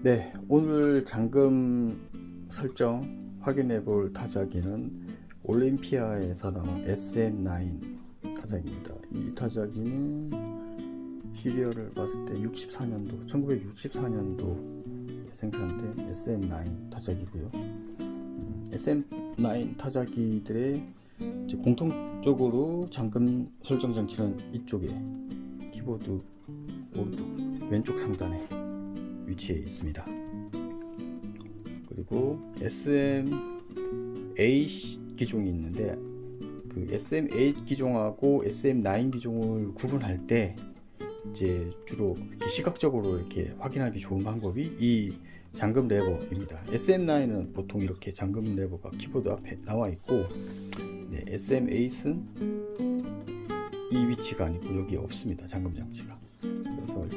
네, 오늘 잠금 설정 확인해 볼 타자기는 올림피아에서 나온 SM9 타자기입니다. 이 타자기는 시리얼을 봤을 때 64년도, 1964년도 생산된 SM9 타자기고요. SM9 타자기들의 이제 공통적으로 잠금 설정 장치는 이쪽에 키보드 오른쪽 왼쪽 상단에 위치해 있습니다. 그리고 SM8 기종이 있는데 그 SM8 기종하고 SM9 기종을 구분할 때 이제 주로 이렇게 시각적으로 이렇게 확인하기 좋은 방법이 이 잠금 레버입니다. SM9은 보통 이렇게 잠금 레버가 키보드 앞에 나와 있고, 네, SM8은 이 위치가 아니고 여기 없습니다. 잠금 장치가. 그래서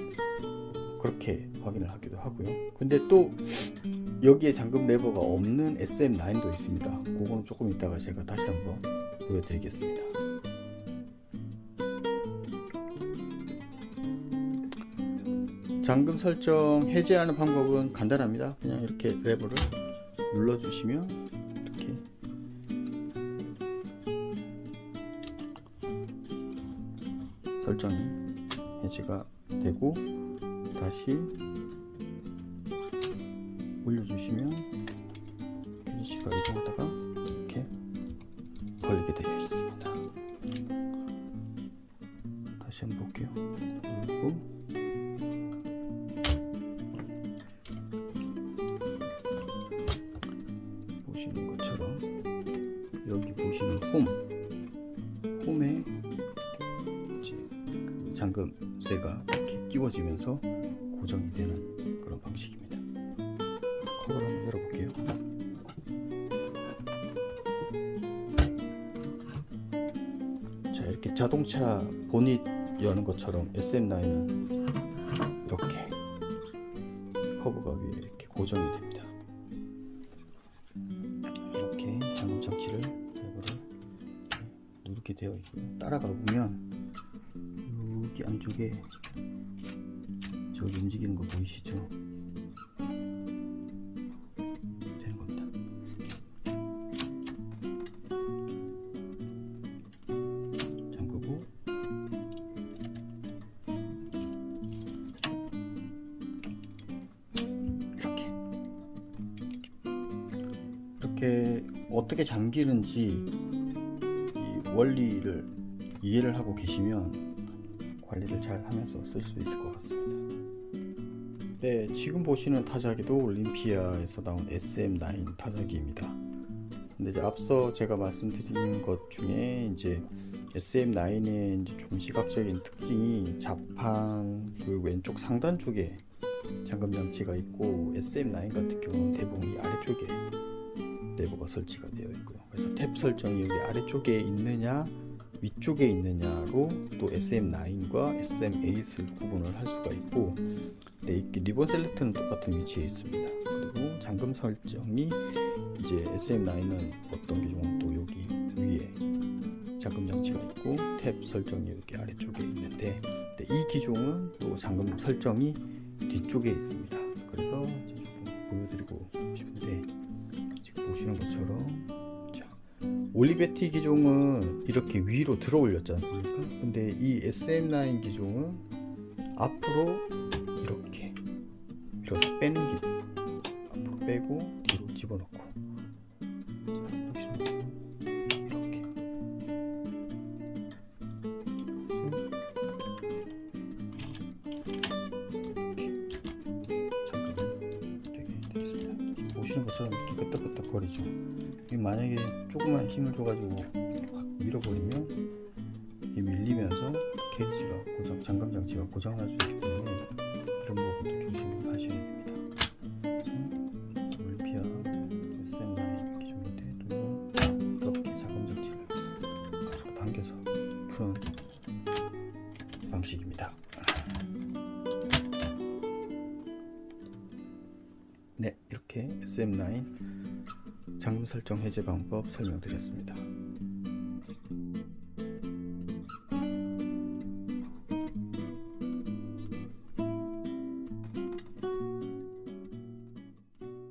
그렇게 확인을 하기도 하고요. 근데 또 여기에 잠금 레버가 없는 SM9도 있습니다. 그거는 조금 이따가 제가 다시 한번 보여드리겠습니다. 잠금 설정 해제하는 방법은 간단합니다. 그냥 이렇게 레버를 눌러주시면 이렇게 설정이 해제가 되고, 다시 올려주시면 피니시가 이동하다가 이렇게 걸리게 되어 있습니다. 다시 한번 볼게요. 그리고 보시는 것처럼 여기 보시는 홈에 이제 그 잠금쇠가 이렇게 끼워지면서 고정이 되는 그런 방식입니다. 커버를 한번 열어볼게요. 자, 이렇게 자동차 보닛 여는 것처럼 SM9은 이렇게 커버가 위에 이렇게 고정이 됩니다. 이렇게 잠금 장치를 레버를 누르게 되어 있고요. 따라가 보면 여기 안쪽에 저기 움직이는 거 보이시죠? 되는 겁니다. 잠그고 이렇게 어떻게 잠기는지 이 원리를 이해를 하고 계시면 관리를 잘 하면서 쓸 수 있을 것 같습니다. 네, 지금 보시는 타자기도 올림피아에서 나온 SM9 타자기입니다. 근데 이제 앞서 제가 말씀드린 것 중에 이제 SM9의 이제 좀 시각적인 특징이 자판 그 왼쪽 상단 쪽에 잠금 장치가 있고, SM9 같은 경우는 대부분 이 아래쪽에 레버가 설치가 되어 있고요. 그래서 탭 설정이 여기 아래쪽에 있느냐 위쪽에 있느냐로 또 SM9과 SM8을 구분을 할 수가 있고, 네, 리본 셀렉트는 똑같은 위치에 있습니다. 그리고 잠금 설정이 이제 SM9은 어떤 기종은 또 여기 위에 잠금 장치가 있고 탭 설정이 여기 아래쪽에 있는데, 네, 이 기종은 또 잠금 설정이 뒤쪽에 있습니다. 그래서 조금 보여드리고 싶은데, 지금 보시는 것처럼 올리베티 기종은 이렇게 위로 들어 올렸지 않습니까? 근데 이 SM9 기종은 앞으로 이렇게 밀어서 빼는 기능, 앞으로 빼고 뒤로 집어넣고, 이렇게 잠깐만 되게 되겠습니다. 지금 보시는 것처럼 이렇게 끄덕끄덕 거리죠. 만약에 조금만 힘을 줘가지고 확 밀어버리면 이게 밀리면서 케이지가 고장, 잠금 장치가 고장날 수 있기 때문에 이런 부분도 조심을 하셔야 됩니다. 그래서 올림피아 SM9 기종인데 이렇게 잠금 장치를 앞으로 당겨서 푸는 방식입니다. 네, 이렇게 SM9 잠금 설정 해제 방법 설명드렸습니다.